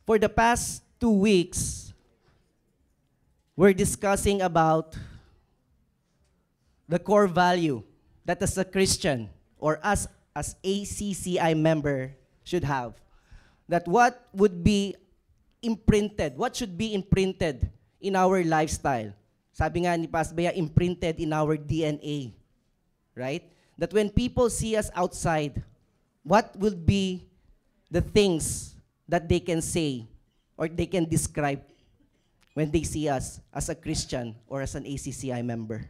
for the past 2 weeks, we're discussing about the core value that as a Christian or us as ACCI member should have. That what would be imprinted, what should be imprinted in our lifestyle. Sabi nga ni Pastor Bea, imprinted in our DNA. Right? That when people see us outside, what will be the things that they can say or they can describe when they see us as a Christian or as an ACCI member.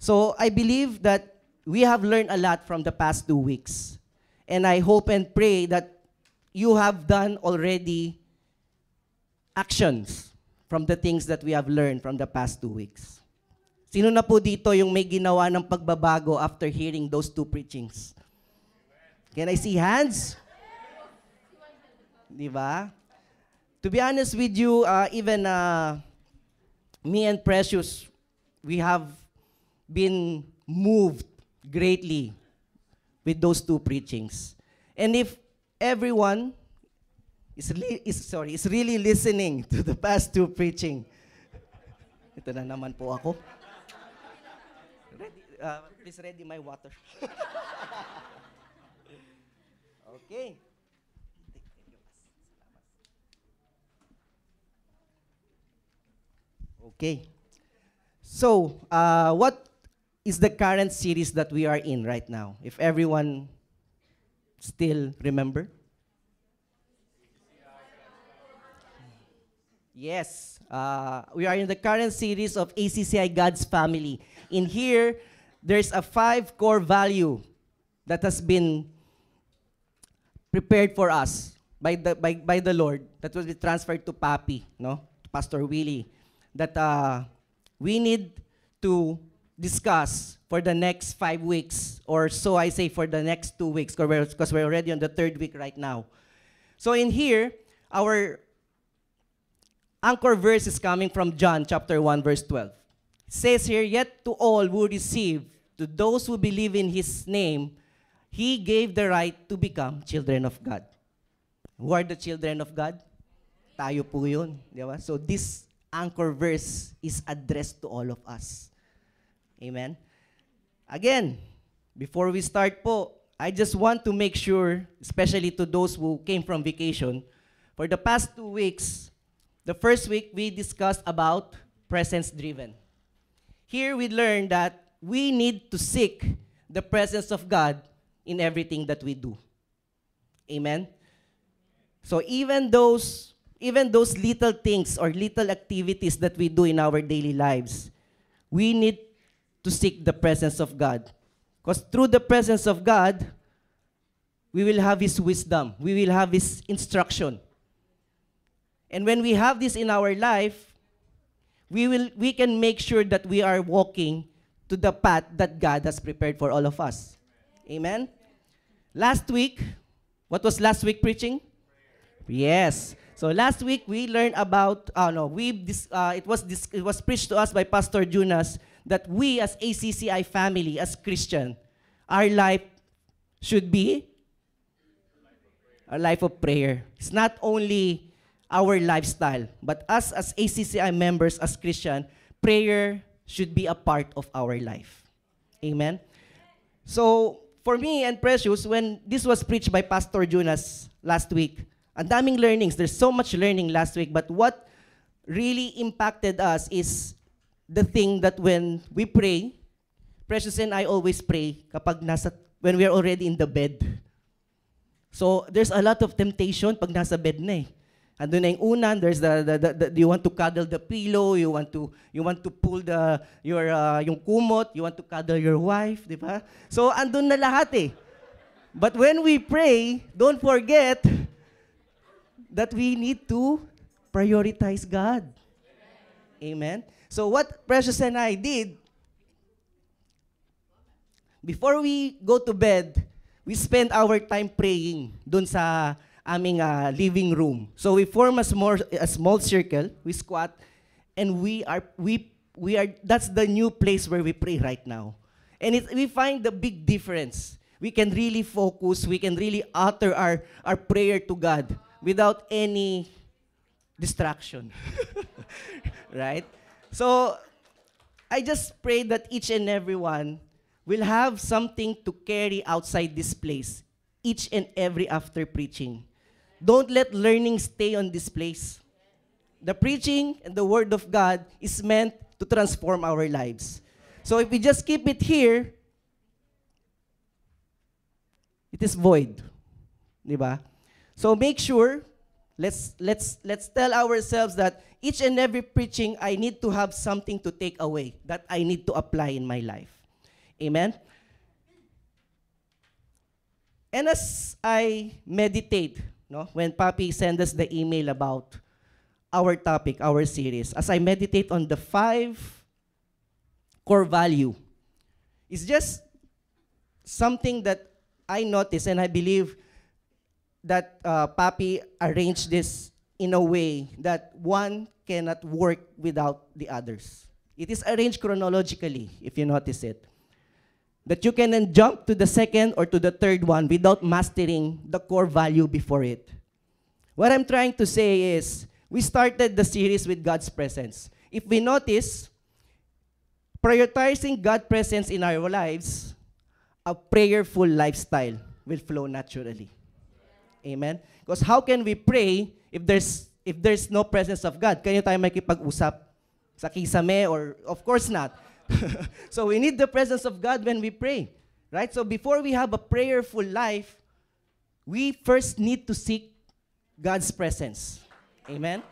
So I believe that we have learned a lot from the past 2 weeks. And I hope and pray that you have done already actions from the things that we have learned from the past 2 weeks. Sino na po dito yung may ginawa ng pagbabago after hearing those 2 preachings? Can I see hands? Di ba? To be honest with you, even me and Precious, we have been moved greatly with those 2 preachings. And if everyone is really listening to the past 2 preaching, ito na naman po ako. Please ready my water. Okay. Okay. So, what is the current series that we are in right now? If everyone still remember? Yes. We are in the current series of ACCI God's Family. In here, there's a 5 core value that has been prepared for us by the Lord that will be transferred to Papi, no? To Pastor Willie. That we need to discuss for the next 5 weeks, or so I say for the next 2 weeks, because we're already on the 3rd week right now. So in here, our anchor verse is coming from John chapter 1, verse 12. It says here, "Yet to all who receive, to those who believe in His name, He gave the right to become children of God." Who are the children of God? Tayo po yun. Di ba? So this anchor verse is addressed to all of us. Amen? Again, before we start po, I just want to make sure, especially to those who came from vacation, for the past 2 weeks, the first week we discussed about presence-driven. Here we learned that we need to seek the presence of God in everything that we do. Amen? So even those little things or little activities that we do in our daily lives, we need to seek the presence of God. Because through the presence of God, we will have His wisdom. We will have His instruction. And when we have this in our life, we can make sure that we are walking to the path that God has prepared for all of us. Amen? Last week, what was last week preaching? Yes. So last week we learned about it was preached to us by Pastor Jonas that we as ACCI family, as Christian, our life should be a life of prayer. It's not only our lifestyle, but us as ACCI members, as Christian, prayer should be a part of our life. Amen? So for me and Precious, when this was preached by Pastor Jonas last week, ang daming learnings. There's so much learning last week. But what really impacted us is the thing that when we pray, Precious and I always pray when we are already in the bed. So there's a lot of temptation pag nasa bed na eh. Andun na yung unan, there's you want to cuddle the pillow, you want to pull yung kumot, you want to cuddle your wife, di ba? So andun na lahat eh. But when we pray, don't forget that we need to prioritize God. Amen? So what Precious and I did, before we go to bed, we spend our time praying dun sa aming living room. So we form a small circle, we squat, and we are that's the new place where we pray right now. And we find the big difference. We can really focus, we can really utter our prayer to God. without any distraction. Right? So, I just pray that each and every one will have something to carry outside this place, each and every after preaching. Don't let learning stay on this place. The preaching and the Word of God is meant to transform our lives. So if we just keep it here, it is void. Diba? So make sure, let's tell ourselves that each and every preaching, I need to have something to take away that I need to apply in my life. Amen? And as I meditate, no, when Papi sent us the email about our topic, our series, as I meditate on the 5 core value, it's just something that I noticed, and I believe that Papi arranged this in a way that one cannot work without the others. It is arranged chronologically, if you notice it. That you can then jump to the second or to the third one without mastering the core value before it. What I'm trying to say is, we started the series with God's presence. If we notice, prioritizing God's presence in our lives, a prayerful lifestyle will flow naturally. Amen? Because how can we pray if there's no presence of God? Kanyo tayo makipag-usap? Sa kisame or of course not. So we need the presence of God when we pray. Right? So before we have a prayerful life, we first need to seek God's presence. Amen?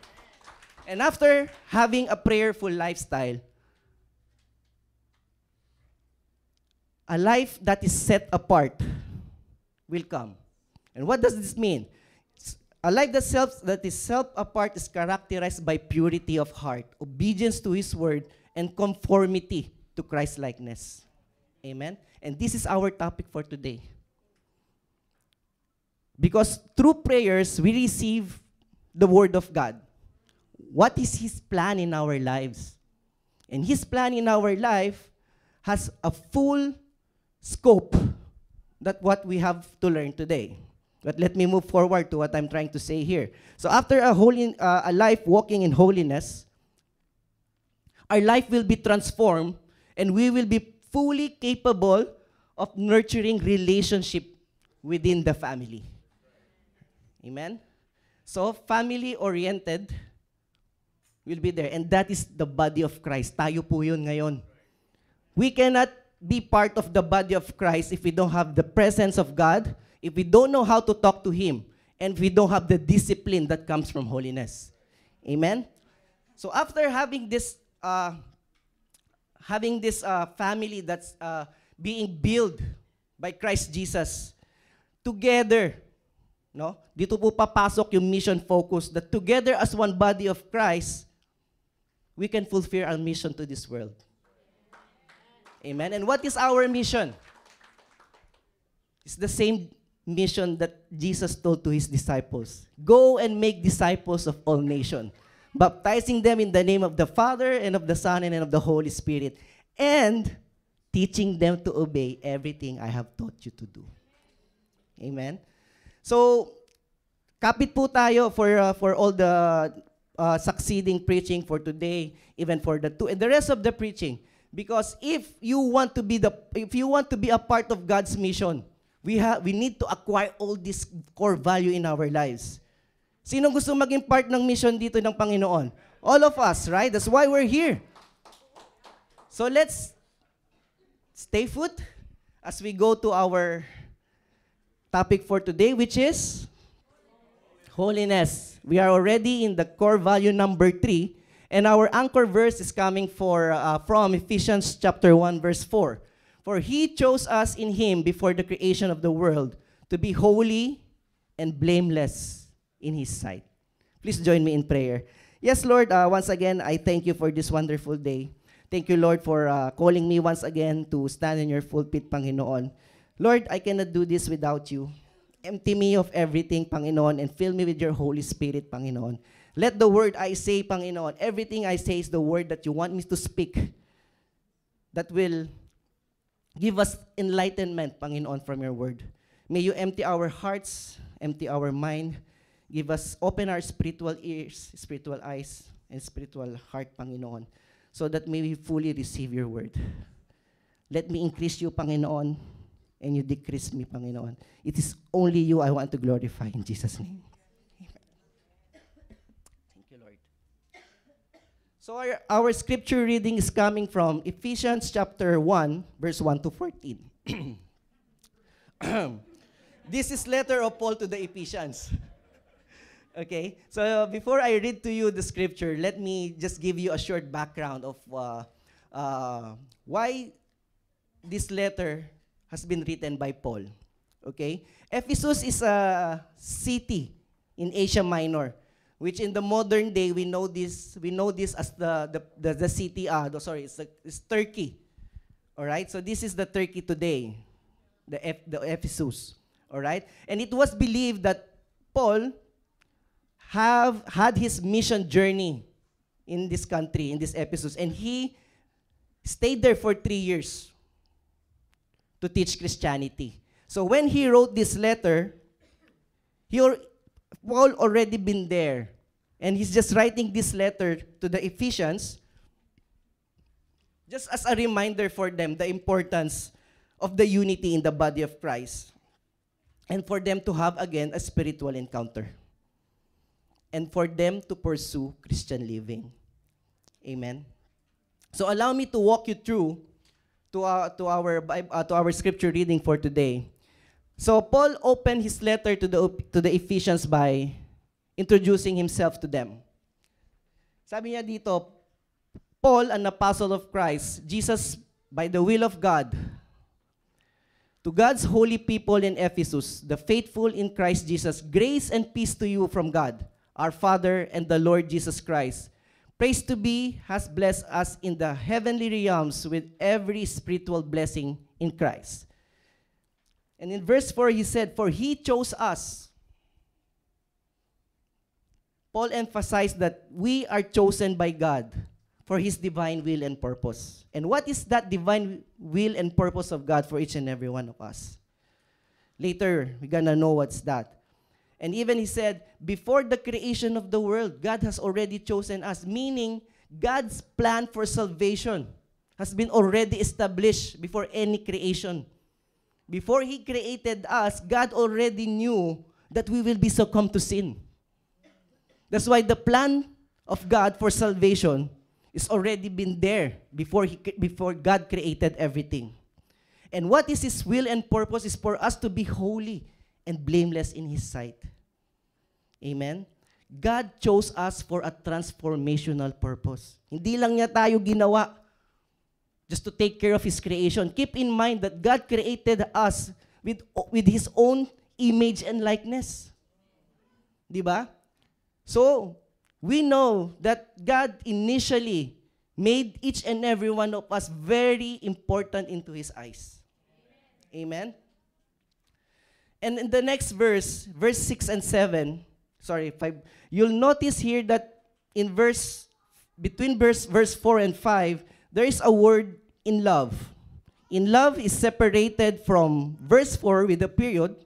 And after having a prayerful lifestyle, a life that is set apart will come. And what does this mean? A life that is self-apart is characterized by purity of heart, obedience to His word, and conformity to Christ-likeness. Amen? And this is our topic for today. Because through prayers, we receive the word of God. What is His plan in our lives? And His plan in our life has a full scope that what we have to learn today. But let me move forward to what I'm trying to say here. So after a life walking in holiness, our life will be transformed and we will be fully capable of nurturing relationship within the family. Amen? So family-oriented will be there. And that is the body of Christ. Tayo po yun ngayon. We cannot be part of the body of Christ if we don't have the presence of God, if we don't know how to talk to Him, and if we don't have the discipline that comes from holiness. Amen? So after having this family that's being built by Christ Jesus, together, no? Dito po papasok yung mission focus, that together as one body of Christ, we can fulfill our mission to this world. Amen? And what is our mission? It's the same mission that Jesus told to His disciples. Go and make disciples of all nations, baptizing them in the name of the Father and of the Son and of the Holy Spirit, and teaching them to obey everything I have taught you to do. Amen? So, kapit po tayo for all the succeeding preaching for today, even for the rest of the preaching. Because if you want to be a part of God's mission, we need to acquire all this core value in our lives. Sino gusto maging part ng mission dito ng Panginoon? All of us, right? That's why we're here. So let's stay put as we go to our topic for today, which is holiness. We are already in the core value number 3, and our anchor verse is coming from Ephesians chapter 1, verse 4. For He chose us in Him before the creation of the world to be holy and blameless in His sight. Please join me in prayer. Yes, Lord, once again, I thank You for this wonderful day. Thank You, Lord, for calling me once again to stand in Your pulpit, Panginoon. Lord, I cannot do this without You. Empty me of everything, Panginoon, and fill me with Your Holy Spirit, Panginoon. Let the word I say, Panginoon, everything I say is the word that You want me to speak that will give us enlightenment, Panginoon, from Your word. May You empty our hearts, empty our mind. Give us, open our spiritual ears, spiritual eyes, and spiritual heart, Panginoon, so that may we fully receive your word. Let me increase you, Panginoon, and you decrease me, Panginoon. It is only you I want to glorify in Jesus' name. Amen. Thank you, Lord. So our scripture reading is coming from Ephesians chapter 1, verse 1 to 14. This is letter of Paul to the Ephesians. Okay, so before I read to you the scripture, let me just give you a short background of why this letter has been written by Paul. Okay, Ephesus is a city in Asia Minor, which in the modern day we know this as the city. It's Turkey. All right, so this is the Turkey today, the Ephesus. All right, and it was believed that Paul had his mission journey in this country, in this Ephesus, and he stayed there for 3 years to teach Christianity. So when he wrote this letter, Paul already been there, and he's just writing this letter to the Ephesians just as a reminder for them the importance of the unity in the body of Christ, and for them to have again a spiritual encounter, and for them to pursue Christian living. Amen. So allow me to walk you through to our scripture reading for today. So Paul opened his letter to the Ephesians by introducing himself to them. Sabi niya dito, Paul, an apostle of Christ, Jesus by the will of God, to God's holy people in Ephesus, the faithful in Christ Jesus, grace and peace to you from God, our Father and the Lord Jesus Christ. Praise to be has blessed us in the heavenly realms with every spiritual blessing in Christ. And in verse 4 he said, for he chose us. Paul emphasized that we are chosen by God for his divine will and purpose. And what is that divine will and purpose of God for each and every one of us? Later, we're gonna know what's that. And even he said, before the creation of the world, God has already chosen us, meaning God's plan for salvation has been already established before any creation. Before he created us, God already knew that we will be succumb to sin. That's why the plan of God for salvation is already been there before God created everything. And what is his will and purpose is for us to be holy and blameless in his sight. Amen? God chose us for a transformational purpose. Hindi lang niya tayo ginawa just to take care of his creation. Keep in mind that God created us with his own image and likeness. Diba? So, we know that God initially made each and every one of us very important into his eyes. Amen? And in the next verse 6 and 7, 5, you'll notice here that in between verse 4 and 5, there is a word in love. In love is separated from verse 4 with a period,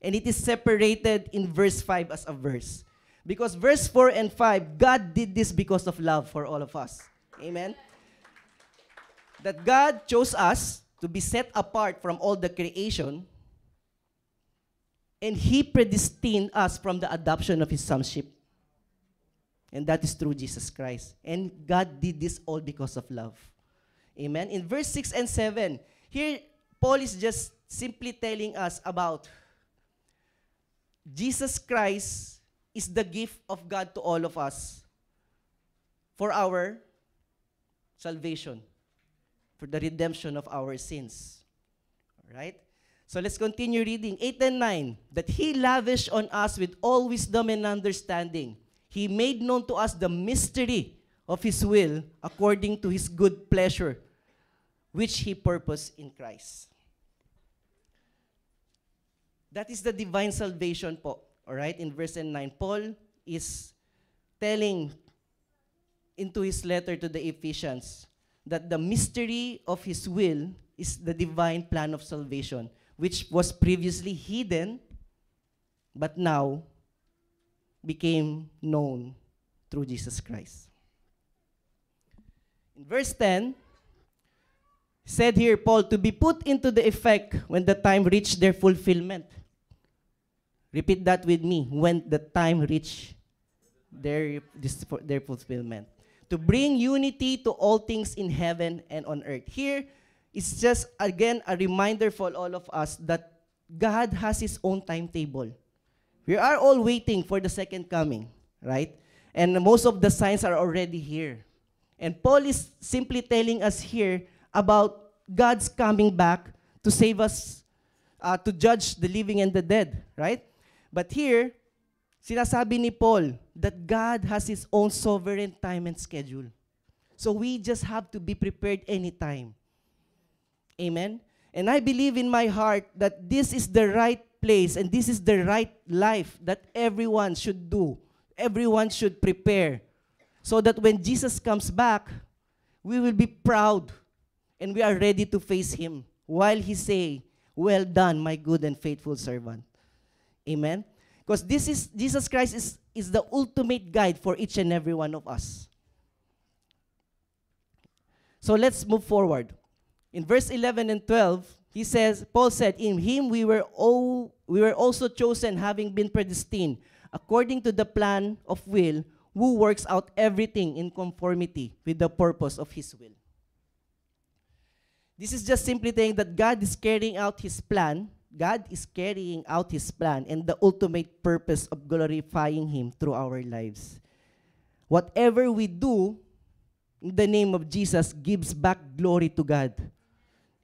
and it is separated in verse 5 as a verse. Because verse 4 and 5, God did this because of love for all of us. Amen? That God chose us to be set apart from all the creation, and he predestined us from the adoption of his sonship. And that is through Jesus Christ. And God did this all because of love. Amen? In verse 6 and 7, here Paul is just simply telling us about Jesus Christ is the gift of God to all of us for our salvation, for the redemption of our sins. All right? So let's continue reading. 8 and 9. That he lavished on us with all wisdom and understanding. He made known to us the mystery of his will according to his good pleasure, which he purposed in Christ. That is the divine salvation po. All right? In verse 9, Paul is telling into his letter to the Ephesians that the mystery of his will is the divine plan of salvation, which was previously hidden, but now became known through Jesus Christ. In verse 10, said here, Paul, to be put into the effect when the time reached their fulfillment. Repeat that with me. When the time reached their fulfillment. To bring unity to all things in heaven and on earth. Here, it's just, again, a reminder for all of us that God has His own timetable. We are all waiting for the second coming, right? And most of the signs are already here. And Paul is simply telling us here about God's coming back to save us, to judge the living and the dead, right? But here, sinasabi ni Paul that God has His own sovereign time and schedule. So we just have to be prepared anytime. Amen? And I believe in my heart that this is the right place and this is the right life that everyone should do. Everyone should prepare. So that when Jesus comes back, we will be proud and we are ready to face Him while He say, well done, my good and faithful servant. Amen? Because Jesus Christ is the ultimate guide for each and every one of us. So let's move forward. In verse 11 and 12, Paul said, in Him we were also chosen, having been predestined, according to the plan of will, who works out everything in conformity with the purpose of His will. This is just simply saying that God is carrying out His plan. God is carrying out His plan and the ultimate purpose of glorifying Him through our lives. Whatever we do in the name of Jesus gives back glory to God.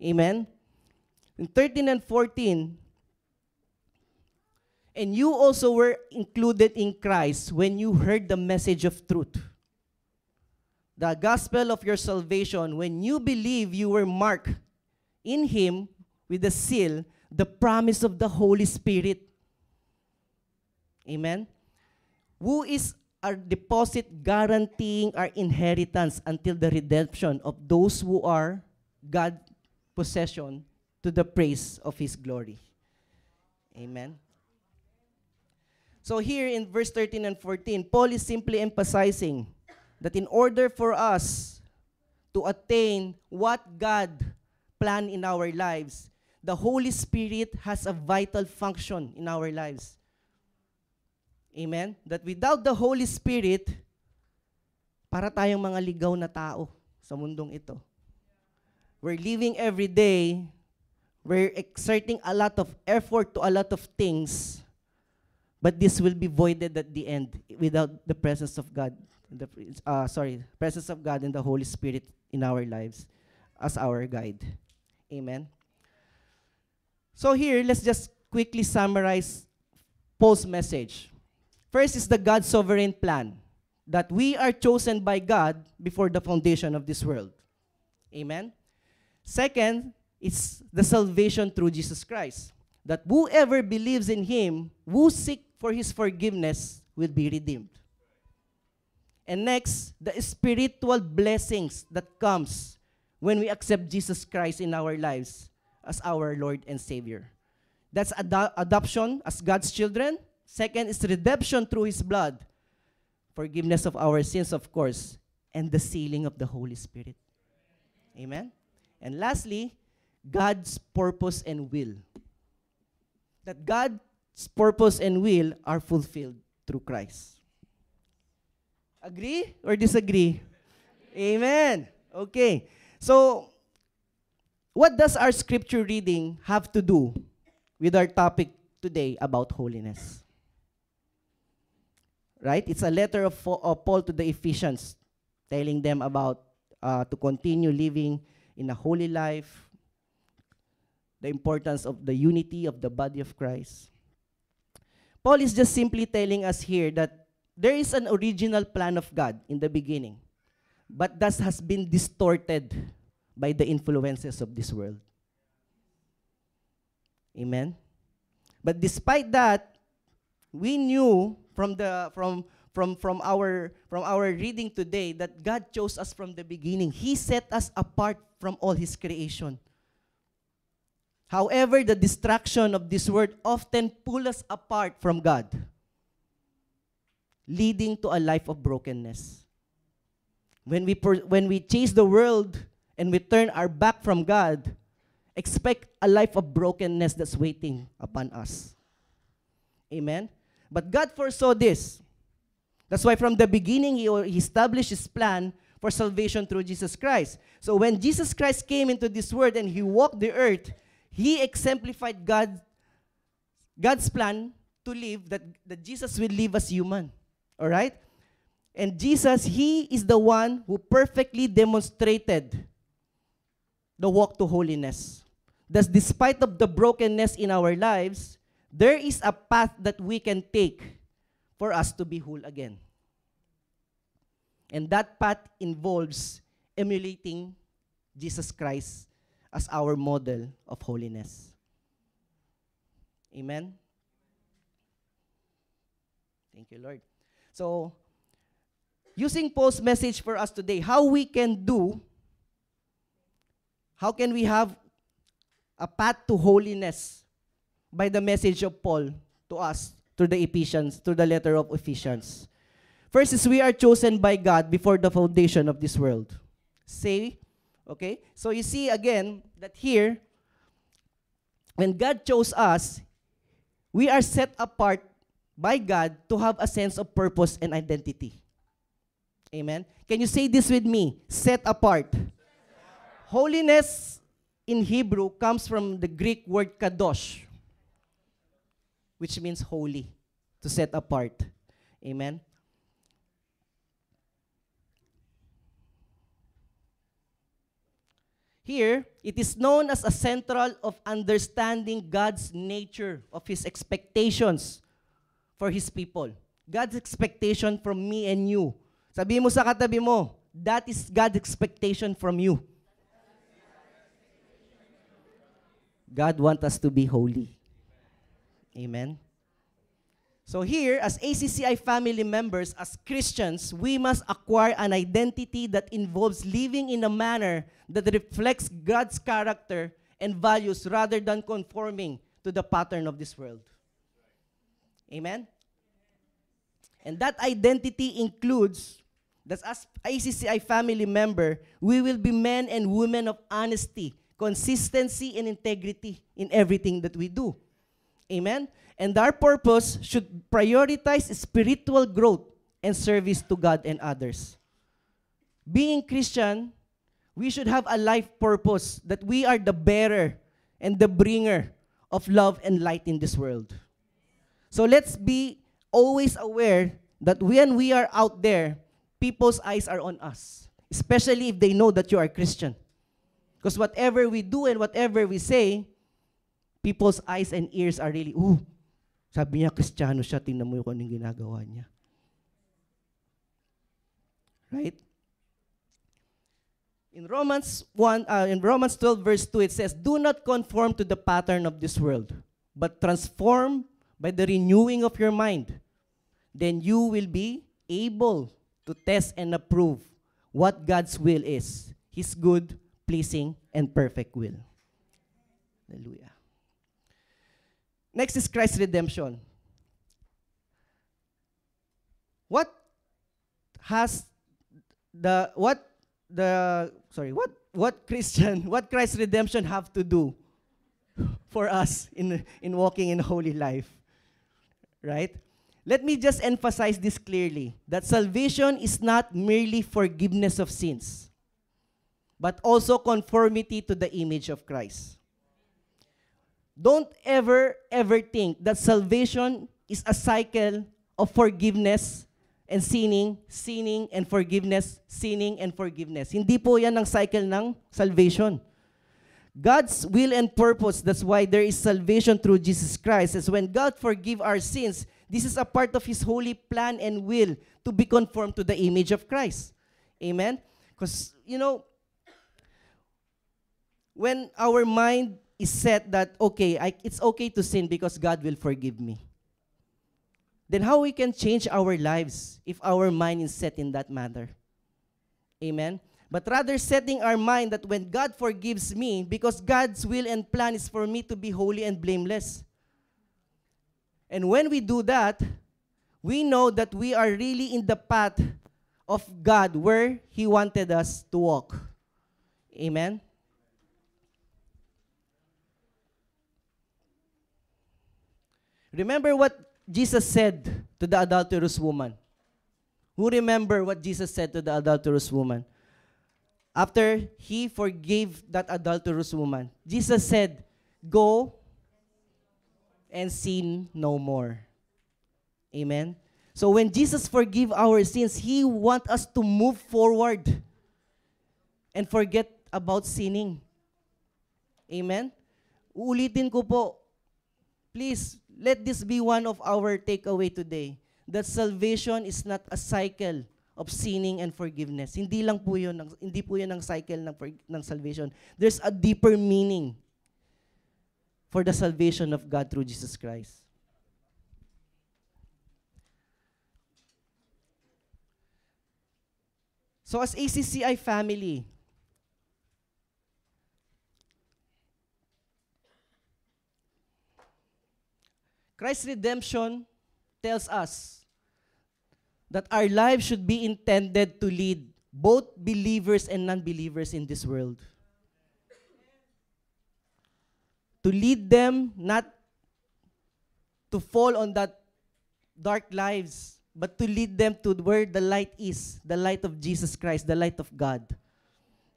Amen? In 13 and 14, and you also were included in Christ when you heard the message of truth, the gospel of your salvation. When you believe, you were marked in Him with the seal, the promise of the Holy Spirit. Amen? Who is our deposit guaranteeing our inheritance until the redemption of those who are God's possession to the praise of His glory. Amen? So here in verse 13 and 14, Paul is simply emphasizing that in order for us to attain what God planned in our lives, the Holy Spirit has a vital function in our lives. Amen? That without the Holy Spirit, para tayong mga ligaw na tao sa mundong ito. We're living every day, we're exerting a lot of effort to a lot of things, but this will be voided at the end without the presence of God. Presence of God and the Holy Spirit in our lives as our guide. Amen? So here, let's just quickly summarize Paul's message. First is the God's sovereign plan, that we are chosen by God before the foundation of this world. Amen? Second, it's the salvation through Jesus Christ, that whoever believes in Him, who seek for His forgiveness, will be redeemed. And next, the spiritual blessings that comes when we accept Jesus Christ in our lives as our Lord and Savior. That's adoption as God's children. Second is redemption through His blood, forgiveness of our sins, of course, and the sealing of the Holy Spirit. Amen? And lastly, God's purpose and will. That God's purpose and will are fulfilled through Christ. Agree or disagree? Amen. Okay. So, what does our scripture reading have to do with our topic today about holiness? Right? It's a letter of Paul to the Ephesians, telling them about to continue living in a holy life, the importance of the unity of the body of Christ. Paul is just simply telling us here that there is an original plan of God in the beginning, but that has been distorted by the influences of this world. Amen? But despite that, we knew from our reading today that God chose us from the beginning. He set us apart from all His creation. However, the distraction of this world often pull us apart from God. leading to a life of brokenness. When we chase the world and we turn our back from God, expect a life of brokenness that's waiting upon us. Amen? But God foresaw this. That's why from the beginning, He established His plan for salvation through Jesus Christ. So when Jesus Christ came into this world and He walked the earth, He exemplified God's plan to live, that Jesus will live as human. All right? And Jesus, He is the one who perfectly demonstrated the walk to holiness. Thus, despite of the brokenness in our lives, there is a path that we can take for us to be whole again. And that path involves emulating Jesus Christ as our model of holiness. Amen? Thank you, Lord. So, using Paul's message for us today, how can we have a path to holiness by the message of Paul to us through the letter of Ephesians. First is we are chosen by God before the foundation of this world. Okay? So you see again that here, when God chose us, we are set apart by God to have a sense of purpose and identity. Amen? Can you say this with me? Set apart. Holiness in Hebrew comes from the Greek word kadosh, which means holy, to set apart. Amen? Here, it is known as a central of understanding God's nature, of His expectations for His people. God's expectation from me and you. Sabi mo sa katabi mo, that is God's expectation from you. God wants us to be holy. Amen? So here, as ACCI family members, as Christians, we must acquire an identity that involves living in a manner that reflects God's character and values rather than conforming to the pattern of this world. Amen? And that identity includes that as ACCI family member, we will be men and women of honesty, consistency, and integrity in everything that we do. Amen? And our purpose should prioritize spiritual growth and service to God and others. Being Christian, we should have a life purpose that we are the bearer and the bringer of love and light in this world. So let's be always aware that when we are out there, people's eyes are on us, especially if they know that you are Christian. Because whatever we do and whatever we say, people's eyes and ears are really, sabi niya, Kristiyano siya, tingnan mo kung anong ginagawa niya. Right? In Romans 12 verse 2, it says, "Do not conform to the pattern of this world, but transform by the renewing of your mind. Then you will be able to test and approve what God's will is, His good, pleasing, and perfect will." Hallelujah. Next is Christ's redemption. What Christ's redemption have to do for us in walking in holy life? Right? Let me just emphasize this clearly, that salvation is not merely forgiveness of sins, but also conformity to the image of Christ. Don't ever think that salvation is a cycle of forgiveness and sinning and forgiveness, sinning and forgiveness. Hindi po yan ang cycle ng salvation. God's will and purpose, that's why there is salvation through Jesus Christ, is when God forgive our sins, this is a part of His holy plan and will to be conformed to the image of Christ. Amen? Because, when our mind is set that, it's okay to sin because God will forgive me, then how we can change our lives if our mind is set in that manner? Amen? But rather setting our mind that when God forgives me, because God's will and plan is for me to be holy and blameless. And when we do that, we know that we are really in the path of God where He wanted us to walk. Amen? Remember what Jesus said to the adulterous woman. Who remember what Jesus said to the adulterous woman? After He forgave that adulterous woman, Jesus said, "Go and sin no more." Amen? So when Jesus forgive our sins, He want us to move forward and forget about sinning. Amen? Uulitin ko po, please, let this be one of our takeaway today, that salvation is not a cycle of sinning and forgiveness. Hindi lang po yun, hindi po yun ang cycle ng salvation. There's a deeper meaning for the salvation of God through Jesus Christ. So as ACCI family, Christ's redemption tells us that our lives should be intended to lead both believers and non-believers in this world. To lead them not to fall on that dark lives, but to lead them to where the light is, the light of Jesus Christ, the light of God.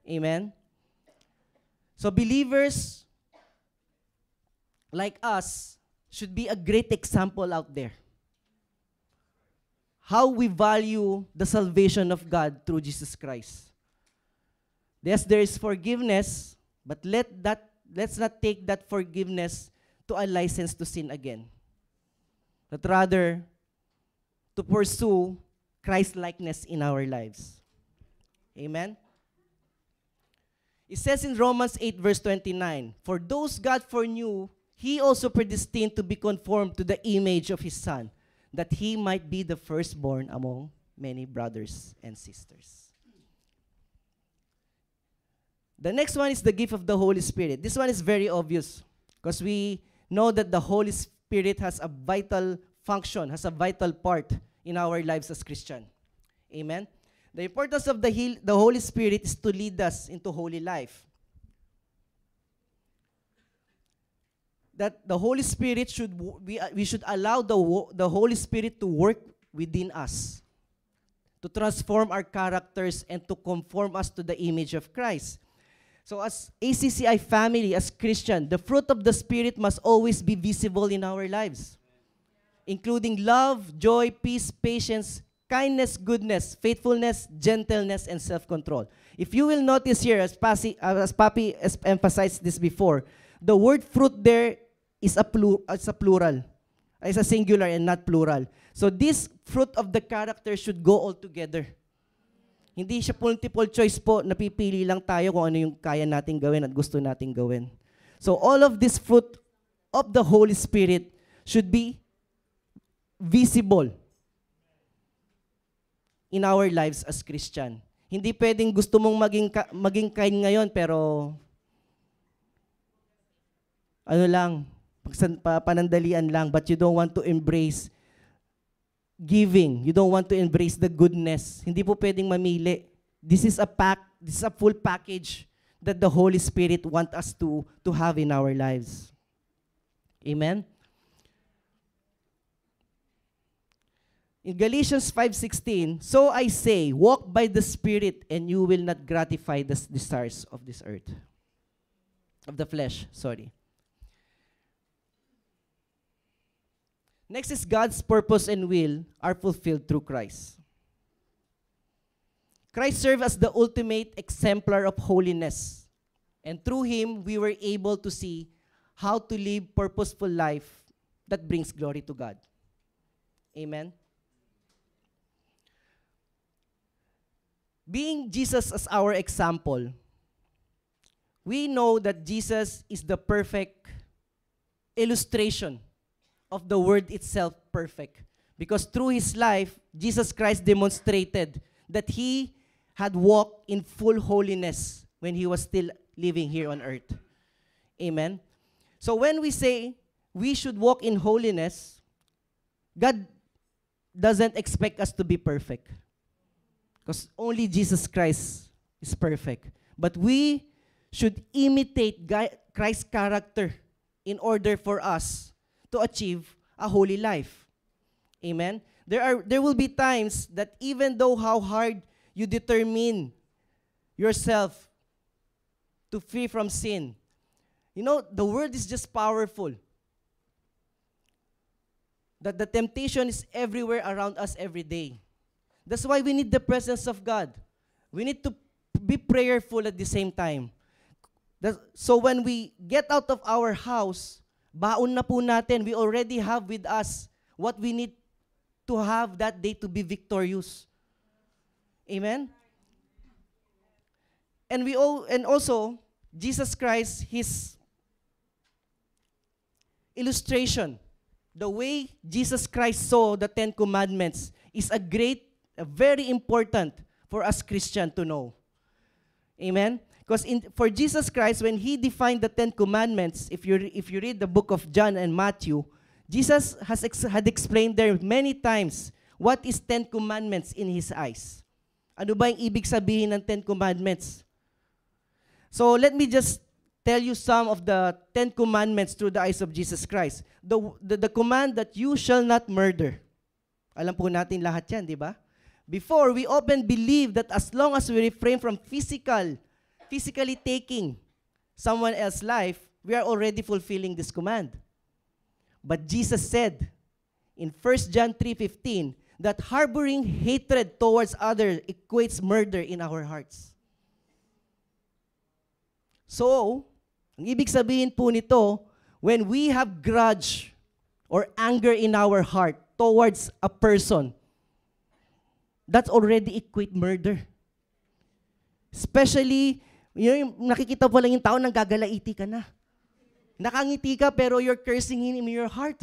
Amen? So believers like us should be a great example out there. How we value the salvation of God through Jesus Christ. Yes, there is forgiveness, but let's not take that forgiveness to a license to sin again. But rather, to pursue Christ-likeness in our lives. Amen? It says in Romans 8 verse 29, "For those God foreknew, He also predestined to be conformed to the image of His Son, that He might be the firstborn among many brothers and sisters." The next one is the gift of the Holy Spirit. This one is very obvious because we know that the Holy Spirit has a vital function, has a vital part in our lives as Christian. Amen? The importance of the Holy Spirit is to lead us into holy life. That the Holy Spirit we should allow the Holy Spirit to work within us, to transform our characters and to conform us to the image of Christ. So as ACCI family, as Christian, the fruit of the Spirit must always be visible in our lives, including love, joy, peace, patience, kindness, goodness, faithfulness, gentleness, and self-control. If you will notice here, as Papi emphasized this before, the word fruit there is a plural. It's a singular and not plural. So this fruit of the character should go all together. Hindi siya multiple choice po, napipili lang tayo kung ano yung kaya nating gawin at gusto nating gawin. So all of this fruit of the Holy Spirit should be visible in our lives as Christian. Hindi pwedeng gusto mong maging kind ngayon pero ano lang, panandalian lang, but you don't want to embrace giving. You don't want to embrace the goodness. Hindi po pwedeng mamili. This is a full package that the Holy Spirit want us to have in our lives. Amen? In Galatians 5:16, "So I say, walk by the Spirit, and you will not gratify the desires of this earth." Of the flesh, sorry. Next is God's purpose and will are fulfilled through Christ. Christ served as the ultimate exemplar of holiness. And through Him, we were able to see how to live purposeful life that brings glory to God. Amen? Being Jesus as our example, we know that Jesus is the perfect illustration of the word itself, perfect. Because through His life, Jesus Christ demonstrated that He had walked in full holiness when He was still living here on earth. Amen? So when we say we should walk in holiness, God doesn't expect us to be perfect. Because only Jesus Christ is perfect. But we should imitate Christ's character in order for us to achieve a holy life. Amen? There will be times that even though how hard you determine yourself to free from sin, you know, the word is just powerful. That the temptation is everywhere around us every day. That's why we need the presence of God. We need to be prayerful at the same time. So when we get out of our house, baon na po natin, we already have with us what we need to have that day to be victorious. Amen? And also, Jesus Christ, His illustration, the way Jesus Christ saw the Ten Commandments is very important for us Christians to know. Amen? Because for Jesus Christ, when He defined the Ten Commandments, if you read the book of John and Matthew, Jesus had explained there many times what is Ten Commandments in His eyes. Ano ba yung ibig sabihin ng Ten Commandments? So let me just tell you some of the Ten Commandments through the eyes of Jesus Christ. The command that you shall not murder. Alam po natin lahat yan, di ba? Before, we often believe that as long as we refrain from physically taking someone else's life, we are already fulfilling this command. But Jesus said in 1 John 3:15 that harboring hatred towards others equates murder in our hearts. So, ang ibig sabihin po nito, when we have grudge or anger in our heart towards a person, that's already equate murder. Especially, yung nakikita pa lang yung tao nang gagalaiti ka na. Nakangiti ka pero you're cursing him in your heart.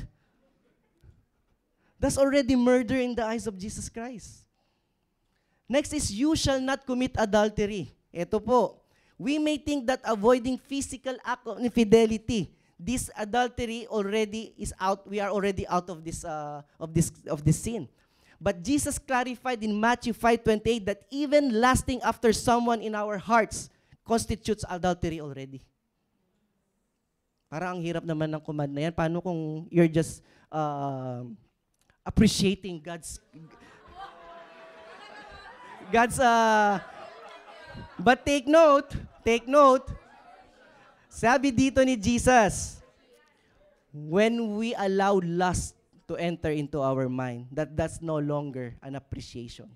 That's already murder in the eyes of Jesus Christ. Next is, you shall not commit adultery. Ito po, we may think that avoiding physical act of infidelity, this adultery already is out. We are already out of this sin. But Jesus clarified in Matthew 5:28 that even lasting after someone in our hearts constitutes adultery already. Parang ang hirap naman ng command na yan. Paano kung you're just appreciating God's but take note, sabi dito ni Jesus, when we allow lust to enter into our mind, that's no longer an appreciation.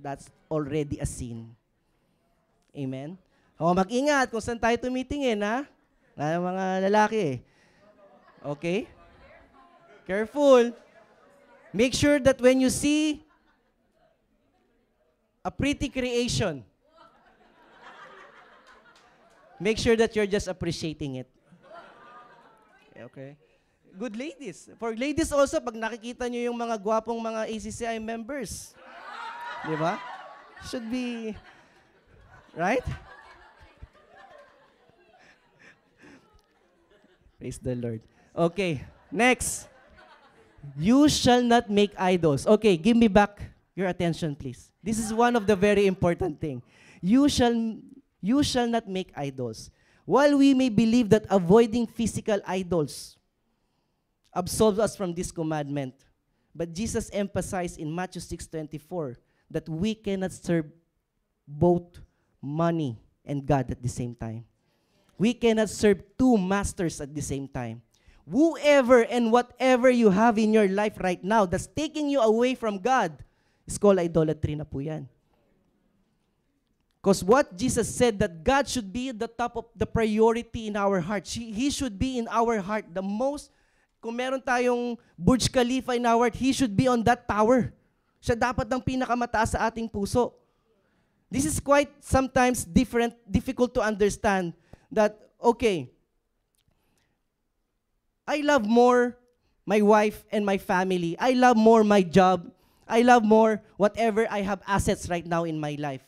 That's already a sin. Amen? O, mag-ingat kung saan tayo tumitingin, ha? Na mga lalaki. Okay? Careful. Make sure that when you see a pretty creation, make sure that you're just appreciating it. Okay? Good ladies. For ladies also, pag nakikita nyo yung mga gwapong mga ACCI members, di ba? Should be, right? Praise the Lord. Okay, next. You shall not make idols. Okay, give me back your attention, please. This is one of the very important thing. You shall not make idols. While we may believe that avoiding physical idols absolves us from this commandment, but Jesus emphasized in Matthew 6:24 that we cannot serve both money and God at the same time. We cannot serve two masters at the same time. Whoever and whatever you have in your life right now that's taking you away from God is called idolatry na po yan. Because what Jesus said, that God should be at the top of the priority in our heart. He should be in our heart. The most, kung meron tayong Burj Khalifa in our heart, He should be on that tower. Siya dapat ang pinakamataas sa ating puso. This is quite sometimes difficult to understand that, okay, I love more my wife and my family. I love more my job. I love more whatever I have assets right now in my life.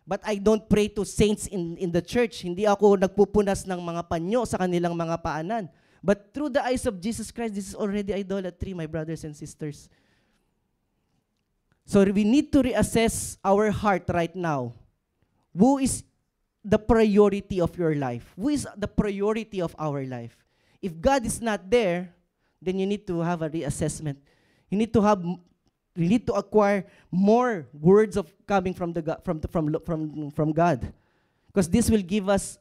But I don't pray to saints in the church. Hindi ako nagpupunas ng mga panyo sa kanilang mga paanan. But through the eyes of Jesus Christ, this is already idolatry, my brothers and sisters. So we need to reassess our heart right now. Who is the priority of your life? Who is the priority of our life? If God is not there, then you need to have a reassessment. You need to acquire more words of coming from from God, because this will give us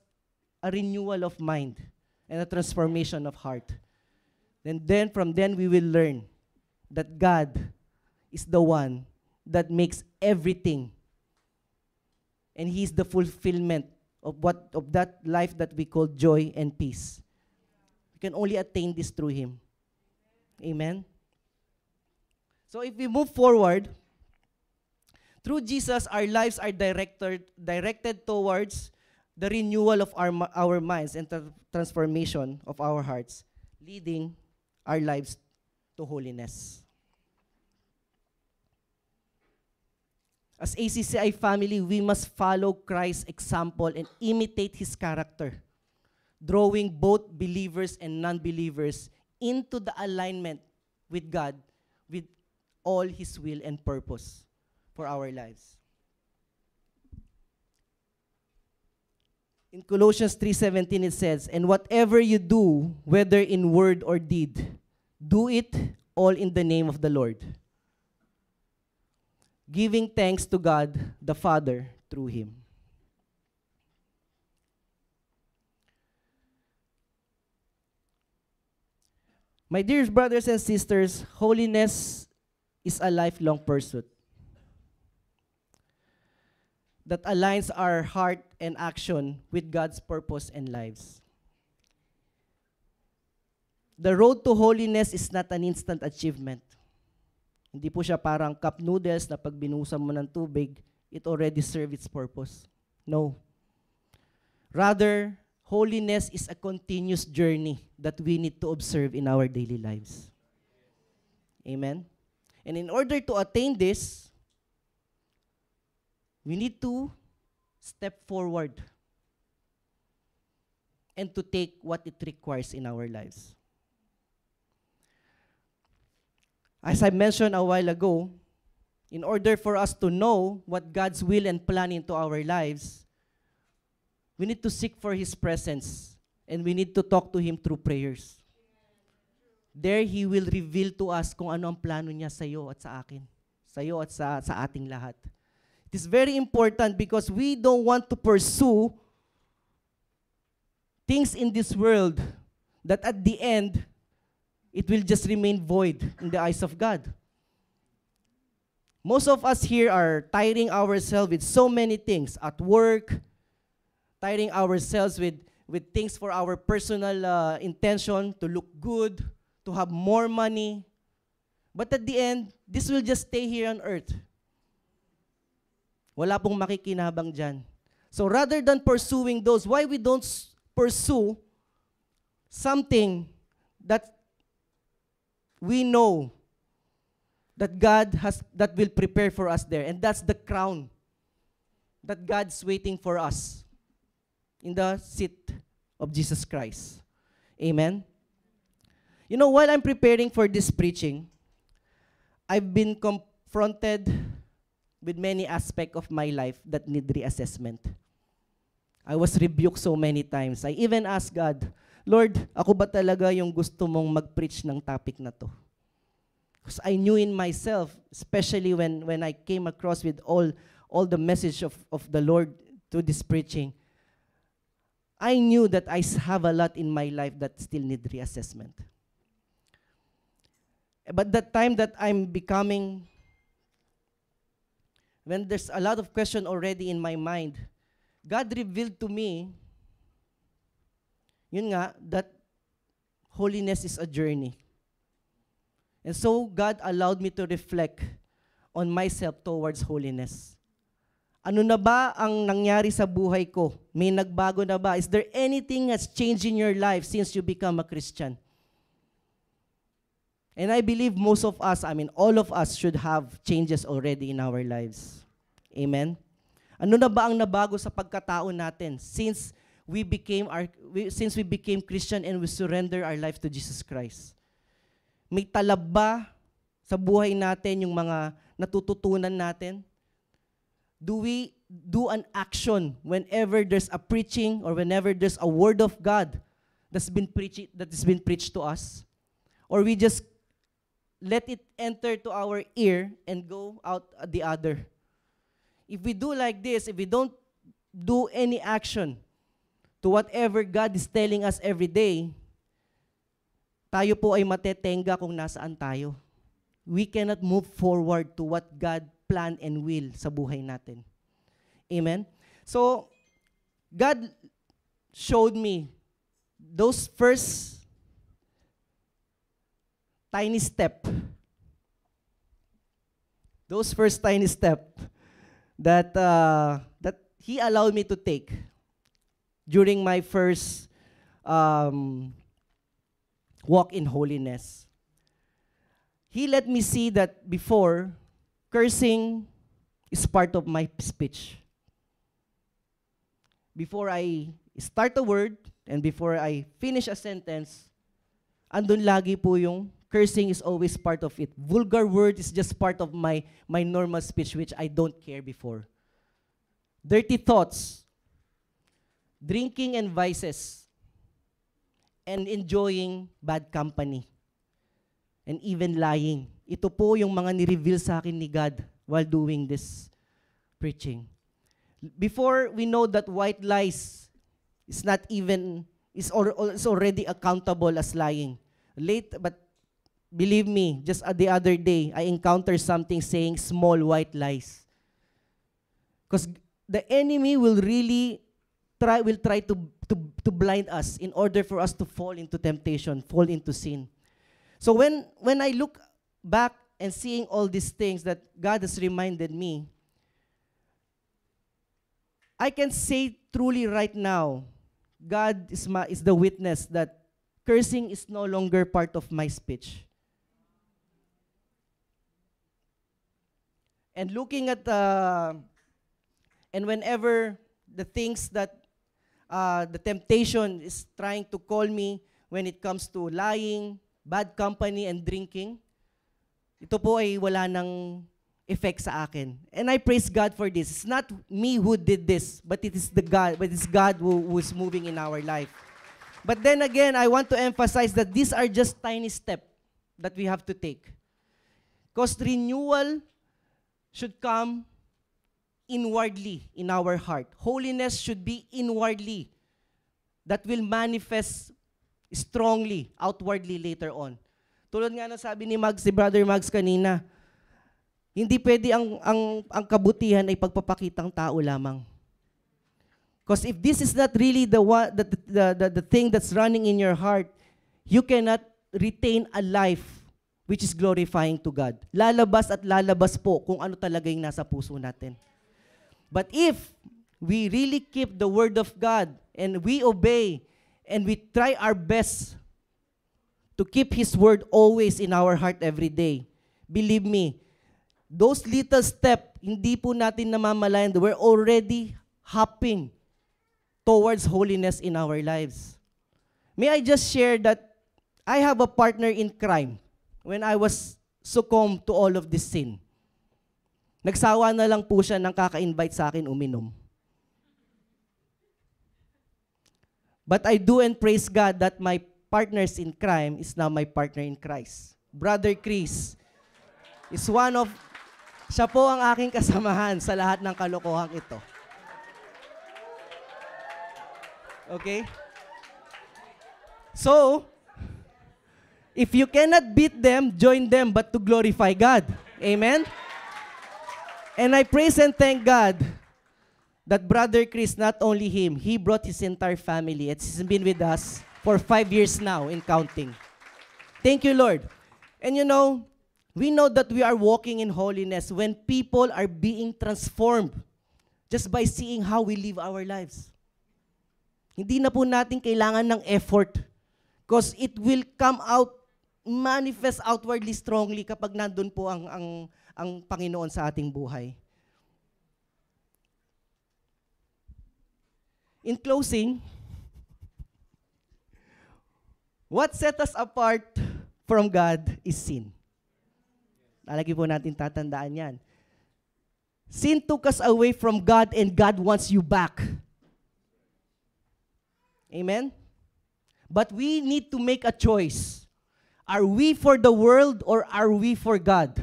a renewal of mind and a transformation of heart. And then from then we will learn that God is the one that makes everything, and He is the fulfillment of that life that we call joy and peace. We can only attain this through Him. Amen. So if we move forward, through Jesus, our lives are directed towards the renewal of our minds and the transformation of our hearts, leading our lives to holiness. As ACCI family, we must follow Christ's example and imitate His character, drawing both believers and non-believers into the alignment with God, with all His will and purpose for our lives. In Colossians 3:17 it says, "And whatever you do, whether in word or deed, do it all in the name of the Lord, giving thanks to God the Father through Him." My dear brothers and sisters, holiness is a lifelong pursuit that aligns our heart and action with God's purpose and lives. The road to holiness is not an instant achievement. Hindi po siya parang cup noodles na pag binuhusan mo ng tubig, it already served its purpose. No. Rather, holiness is a continuous journey that we need to observe in our daily lives. Amen? And in order to attain this, we need to step forward and to take what it requires in our lives. As I mentioned a while ago, in order for us to know what God's will and plan into our lives, we need to seek for His presence, and we need to talk to Him through prayers. There, He will reveal to us kung ano ang plano niya sa iyo at sa akin, sa iyo at sa ating lahat. It is very important because we don't want to pursue things in this world that at the end, it will just remain void in the eyes of God. Most of us here are tiring ourselves with so many things at work, tiring ourselves with things for our personal intention, to look good, to have more money. But at the end, this will just stay here on earth. Wala pong makikinabang dyan. So rather than pursuing those, why we don't pursue something that we know that God has, that will prepare for us there. And that's the crown that God's waiting for us in the seat of Jesus Christ. Amen? You know, while I'm preparing for this preaching, I've been confronted with many aspects of my life that need reassessment. I was rebuked so many times. I even asked God, Lord, ako ba talaga yung gusto mong mag-preach ng topic na to? Because I knew in myself, especially when I came across with all the message of the Lord to this preaching, I knew that I have a lot in my life that still need reassessment. But that time that I'm becoming, when there's a lot of question already in my mind, God revealed to me, yun nga, that holiness is a journey. And so God allowed me to reflect on myself towards holiness. Ano na ba ang nangyari sa buhay ko? May nagbago na ba? Is there anything that's changed in your life since you become a Christian? And I believe most of us, all of us should have changes already in our lives. Amen? Ano na ba ang nabago sa pagkatao natin since we became Christian and we surrender our life to Jesus Christ? May talab ba sa buhay natin yung mga natututunan natin? Do we do an action whenever there's a preaching or whenever there's a word of God that has been preached to us? Or we just let it enter to our ear and go out the other? If we do like this, if we don't do any action to whatever God is telling us every day, tayo po ay matetenga kung nasaan tayo. We cannot move forward to what God planned and will sa buhay natin. Amen? So, God showed me those first tiny step. Those first tiny step that He allowed me to take during my first walk in holiness. He let me see that before, cursing is part of my speech. Before I start a word and before I finish a sentence, andun lagi po yung cursing is always part of it. Vulgar word is just part of my normal speech, which I don't care before. Dirty thoughts, drinking and vices, and enjoying bad company, and even lying. Ito po yung mga ni-reveal sa akin ni God while doing this preaching. Before we know that white lies is not even, is already accountable as lying. But believe me, just the other day, I encountered something saying small white lies. Because the enemy will really try to blind us in order for us to fall into temptation, fall into sin. So when I look back and seeing all these things that God has reminded me, I can say truly right now, God is the witness that cursing is no longer part of my speech. And looking at and whenever the things that the temptation is trying to call me when it comes to lying, bad company, and drinking, ito po ay wala nang effect sa akin. And I praise God for this. It's not me who did this, but it's God who is moving in our life. But then again, I want to emphasize that these are just tiny steps that we have to take. Because renewal should come inwardly in our heart. Holiness should be inwardly. That will manifest strongly, outwardly later on. Tulad nga na sabi ni Brother Mags kanina, hindi pwede ang kabutihan ay pagpapakitang tao lamang. Because if this is not really the thing that's running in your heart, you cannot retain a life which is glorifying to God. Lalabas at lalabas po kung ano talaga yung nasa puso natin. But if we really keep the word of God and we obey and we try our best to keep His word always in our heart every day, believe me, those little steps, hindi po natin namamalayan, we're already hopping towards holiness in our lives. May I just share that I have a partner in crime when I was succumbed to all of this sin. Nagsawa na lang po siya nang kaka-invite sa akin uminom. But I do and praise God that my partners in crime is now my partner in Christ. Brother Chris is siya po ang aking kasamahan sa lahat ng kalokohang ito. Okay? So, if you cannot beat them, join them, but to glorify God. Amen? And I praise and thank God that Brother Chris, not only him, he brought his entire family. It's been with us for 5 years now in counting. Thank you, Lord. And you know, we know that we are walking in holiness when people are being transformed just by seeing how we live our lives. Hindi na po natin kailangan ng effort because it will come out, manifest outwardly strongly kapag nandun po ang Panginoon sa ating buhay. In closing, what set us apart from God is sin. Lagi po natin tatandaan yan. Sin took us away from God and God wants you back. Amen? But we need to make a choice. Are we for the world or are we for God?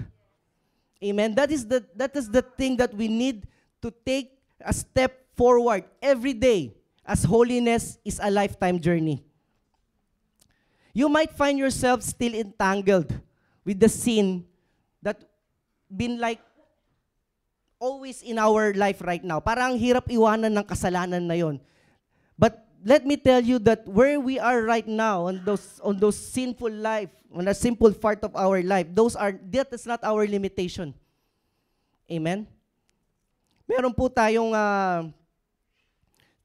Amen? That is the thing that we need to take a step forward every day, as holiness is a lifetime journey. You might find yourself still entangled with the sin that been like always in our life right now. Parang hirap iwanan ng kasalanan na yon. But let me tell you that where we are right now on those sinful life, on a simple part of our life, that is not our limitation. Amen? Meron po tayong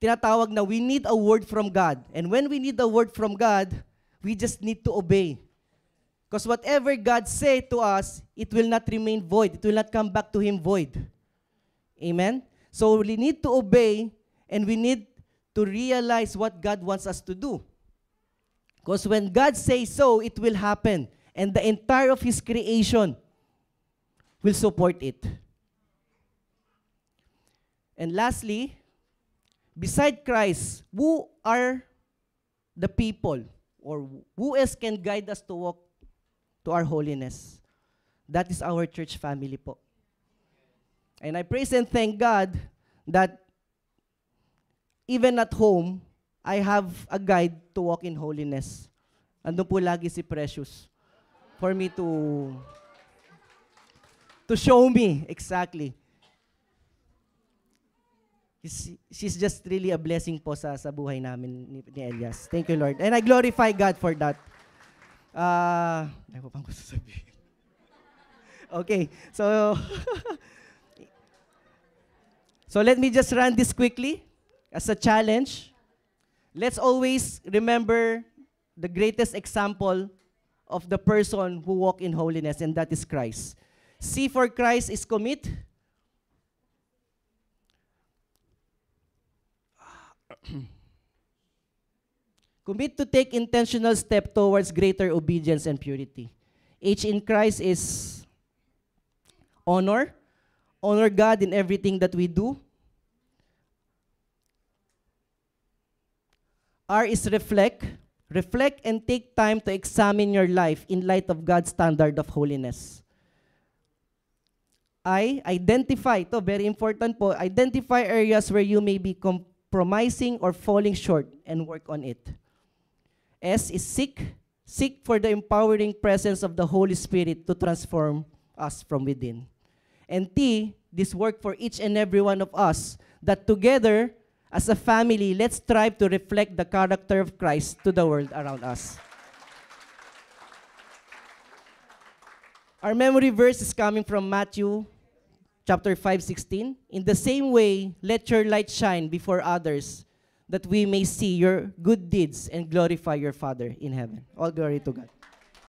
tinatawag na we need a word from God. And when we need a word from God, we just need to obey. Because whatever God say to us, it will not remain void. It will not come back to Him void. Amen? So we need to obey and we need to realize what God wants us to do. Because when God says so, it will happen. And the entire of His creation will support it. And lastly, beside Christ, who are the people or who else can guide us to walk to our holiness? That is our church family po. And I praise and thank God that even at home, I have a guide to walk in holiness. Andun po lagi si Precious for me to show me exactly. She's just really a blessing po sa buhay namin ni Elias. Thank you, Lord. And I glorify God for that. Ano pang gusto sabihin? Okay, so let me just run this quickly as a challenge. Let's always remember the greatest example of the person who walk in holiness, and that is Christ. C for Christ is commit. Commit to take intentional step towards greater obedience and purity. H in Christ is honor. Honor God in everything that we do. R is reflect. Reflect and take time to examine your life in light of God's standard of holiness. I, identify. Ito, very important po. Identify areas where you may be compromising or falling short and work on it. S is seek. Seek for the empowering presence of the Holy Spirit to transform us from within. And T, this work for each and every one of us, that together, as a family, let's strive to reflect the character of Christ to the world around us. Our memory verse is coming from Matthew chapter 5:16. In the same way, let your light shine before others, that we may see your good deeds and glorify your Father in heaven. All glory to God.